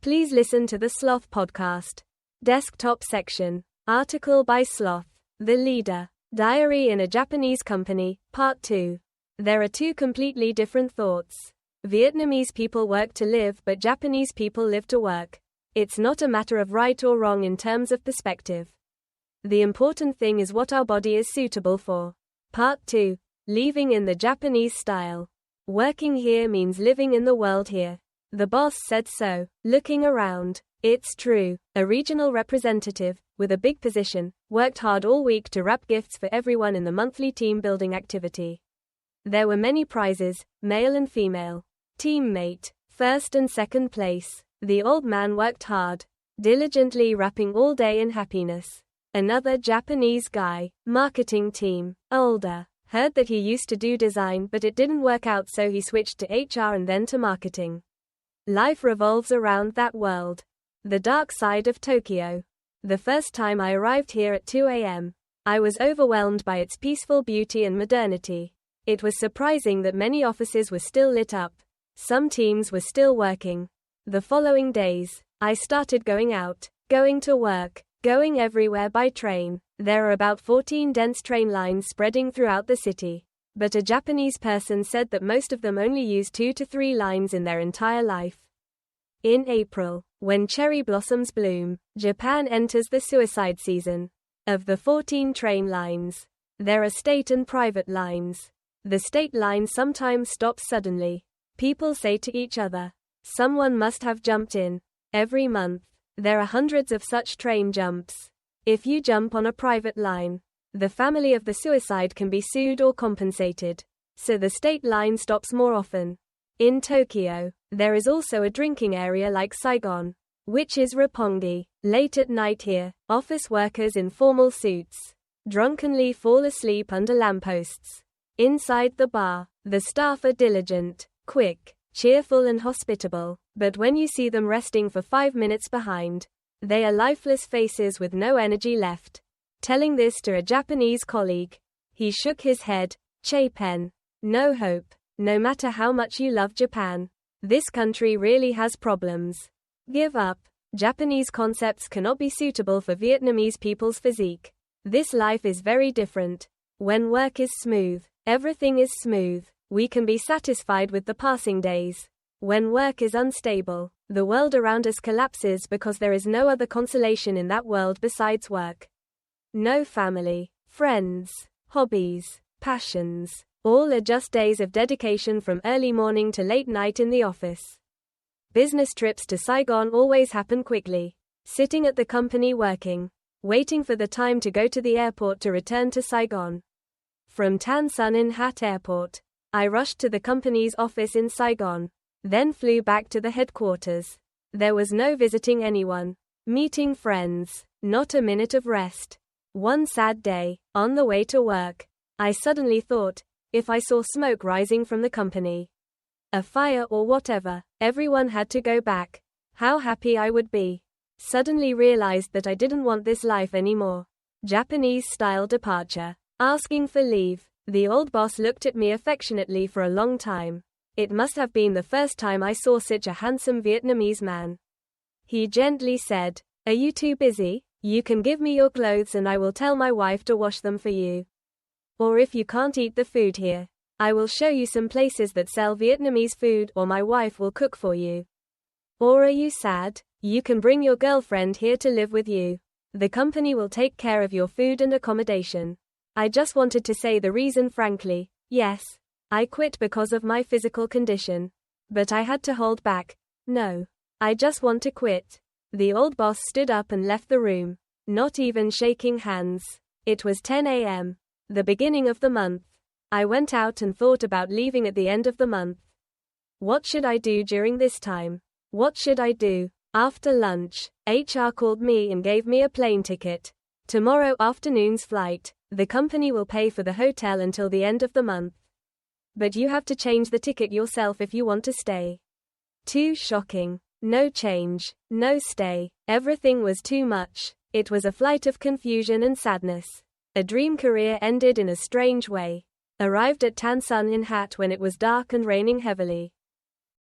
Please listen to the Sloth podcast. Desktop section. Article by Sloth. The Leader. Diary in a Japanese Company, Part 2. There are two completely different thoughts. Vietnamese people work to live, but Japanese people live to work. It's not a matter of right or wrong in terms of perspective. The important thing is what our body is suitable for. Part 2. Leaving in the Japanese style. Working here means living in the world here. The boss said so. Looking around. It's true. A regional representative, with a big position, worked hard all week to wrap gifts for everyone in the monthly team building activity. There were many prizes, male and female. Teammate, first and second place. The old man worked hard, diligently wrapping all day in happiness. Another Japanese guy, marketing team, older, heard that he used to do design but it didn't work out, so he switched to HR and then to marketing. Life revolves around that world. The dark side of Tokyo. The first time I arrived here at 2 a.m., I was overwhelmed by its peaceful beauty and modernity. It was surprising that many offices were still lit up. Some teams were still working. The following days, I started going out, going to work, going everywhere by train. There are about 14 dense train lines spreading throughout the city. But a Japanese person said that most of them only use 2 to 3 lines in their entire life. In April, when cherry blossoms bloom, Japan enters the suicide season. Of the 14 train lines, there are state and private lines. The state line sometimes stops suddenly. People say to each other, "Someone must have jumped in." Every month, there are hundreds of such train jumps. If you jump on a private line, the family of the suicide can be sued or compensated. So the state line stops more often. In Tokyo, there is also a drinking area like Saigon, which is roppongi. Late at night here, office workers in formal suits drunkenly fall asleep under lampposts. Inside the bar, the staff are diligent, quick, cheerful and hospitable, but when you see them resting for 5 minutes behind, they are lifeless faces with no energy left. Telling this to a Japanese colleague, he shook his head. Chapin. No hope. No matter how much you love Japan, this country really has problems. Give up. Japanese concepts cannot be suitable for Vietnamese people's physique. This life is very different. When work is smooth, everything is smooth. We can be satisfied with the passing days. When work is unstable, the world around us collapses because there is no other consolation in that world besides work. No family, friends, hobbies, passions. All are just days of dedication from early morning to late night in the office. Business trips to Saigon always happen quickly. Sitting at the company working, waiting for the time to go to the airport to return to Saigon. From Tan Son Nhat Hat Airport, I rushed to the company's office in Saigon, then flew back to the headquarters. There was no visiting anyone, meeting friends, not a minute of rest. One sad day, on the way to work, I suddenly thought, if I saw smoke rising from the company, a fire or whatever, everyone had to go back, how happy I would be. Suddenly realized that I didn't want this life anymore. Japanese-style departure. Asking for leave. The old boss looked at me affectionately for a long time. It must have been the first time I saw such a handsome Vietnamese man. He gently said, "Are you too busy? You can give me your clothes and I will tell my wife to wash them for you. Or if you can't eat the food here, I will show you some places that sell Vietnamese food, or my wife will cook for you. Or are you sad? You can bring your girlfriend here to live with you. The company will take care of your food and accommodation." I just wanted to say the reason frankly. Yes, I quit because of my physical condition. But I had to hold back. No, I just want to quit. The old boss stood up and left the room, not even shaking hands. It was 10 a.m. The beginning of the month. I went out and thought about leaving at the end of the month. What should I do during this time? What should I do? After lunch, HR called me and gave me a plane ticket. Tomorrow afternoon's flight. The company will pay for the hotel until the end of the month. But you have to change the ticket yourself if you want to stay. Too shocking. No change, no stay. Everything was too much. It was a flight of confusion and sadness. A dream career ended in a strange way. Arrived at Tan Son Nhat Hat when it was dark and raining heavily.